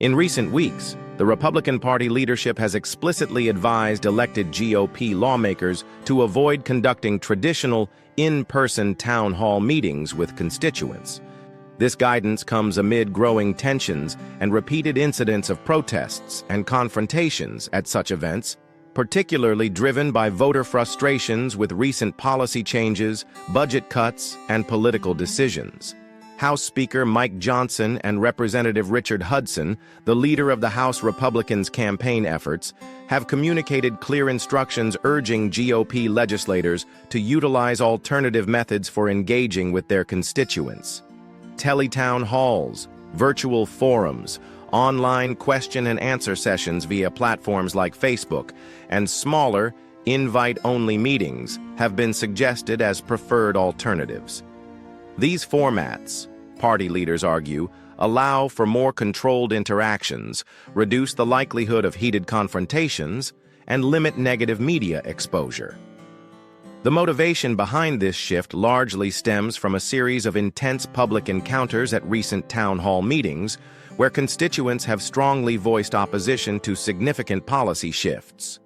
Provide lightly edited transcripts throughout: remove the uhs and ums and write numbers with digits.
In recent weeks, the Republican Party leadership has explicitly advised elected GOP lawmakers to avoid conducting traditional, in-person town hall meetings with constituents. This guidance comes amid growing tensions and repeated incidents of protests and confrontations at such events, particularly driven by voter frustrations with recent policy changes, budget cuts, and political decisions. House Speaker Mike Johnson and Representative Richard Hudson, the leader of the House Republicans' campaign efforts, have communicated clear instructions urging GOP legislators to utilize alternative methods for engaging with their constituents. Teletown halls, virtual forums, online question-and-answer sessions via platforms like Facebook, and smaller, invite-only meetings have been suggested as preferred alternatives. These formats, party leaders argue, allow for more controlled interactions, reduce the likelihood of heated confrontations, and limit negative media exposure. The motivation behind this shift largely stems from a series of intense public encounters at recent town hall meetings, where constituents have strongly voiced opposition to significant policy shifts.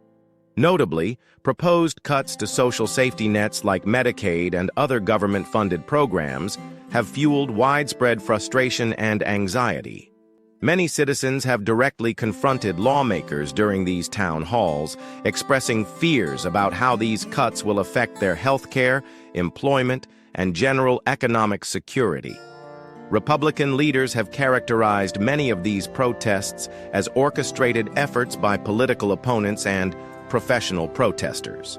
Notably, proposed cuts to social safety nets like Medicaid and other government-funded programs have fueled widespread frustration and anxiety. Many citizens have directly confronted lawmakers during these town halls, expressing fears about how these cuts will affect their health care, employment, and general economic security. Republican leaders have characterized many of these protests as orchestrated efforts by political opponents and professional protesters.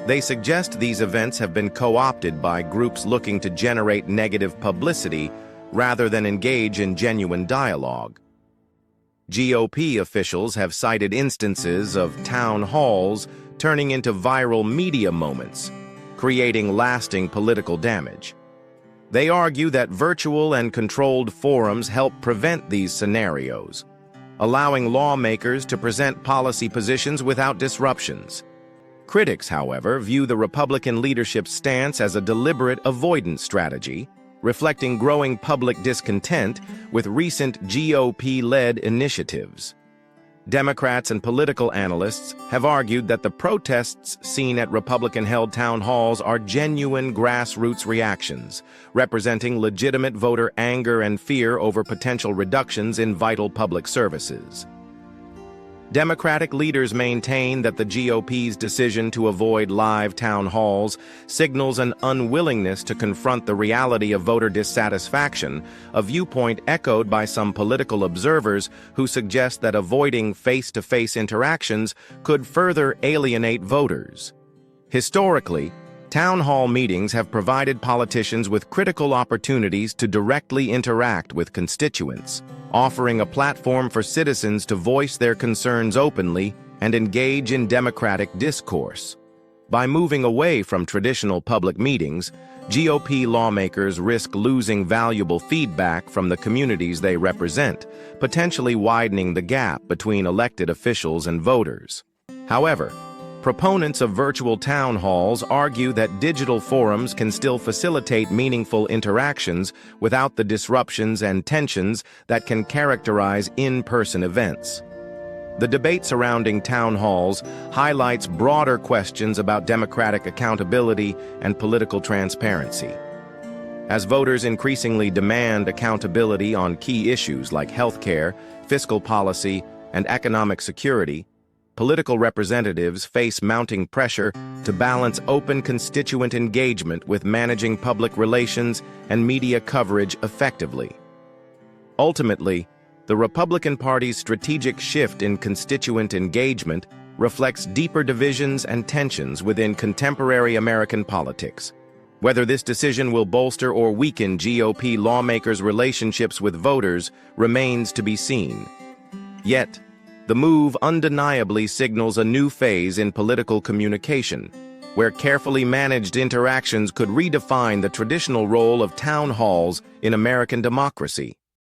They suggest these events have been co-opted by groups looking to generate negative publicity rather than engage in genuine dialogue. GOP officials have cited instances of town halls turning into viral media moments, creating lasting political damage. They argue that virtual and controlled forums help prevent these scenarios, allowing lawmakers to present policy positions without disruptions. Critics, however, view the Republican leadership's stance as a deliberate avoidance strategy, reflecting growing public discontent with recent GOP-led initiatives. Democrats and political analysts have argued that the protests seen at Republican-held town halls are genuine grassroots reactions, representing legitimate voter anger and fear over potential reductions in vital public services. Democratic leaders maintain that the GOP's decision to avoid live town halls signals an unwillingness to confront the reality of voter dissatisfaction, a viewpoint echoed by some political observers who suggest that avoiding face-to-face interactions could further alienate voters. Historically, town hall meetings have provided politicians with critical opportunities to directly interact with constituents, offering a platform for citizens to voice their concerns openly and engage in democratic discourse. By moving away from traditional public meetings, GOP lawmakers risk losing valuable feedback from the communities they represent, potentially widening the gap between elected officials and voters. However, proponents of virtual town halls argue that digital forums can still facilitate meaningful interactions without the disruptions and tensions that can characterize in-person events. The debate surrounding town halls highlights broader questions about democratic accountability and political transparency. As voters increasingly demand accountability on key issues like healthcare, fiscal policy, and economic security, political representatives face mounting pressure to balance open constituent engagement with managing public relations and media coverage effectively. Ultimately, the Republican Party's strategic shift in constituent engagement reflects deeper divisions and tensions within contemporary American politics. Whether this decision will bolster or weaken GOP lawmakers' relationships with voters remains to be seen. Yet, the move undeniably signals a new phase in political communication, where carefully managed interactions could redefine the traditional role of town halls in American democracy.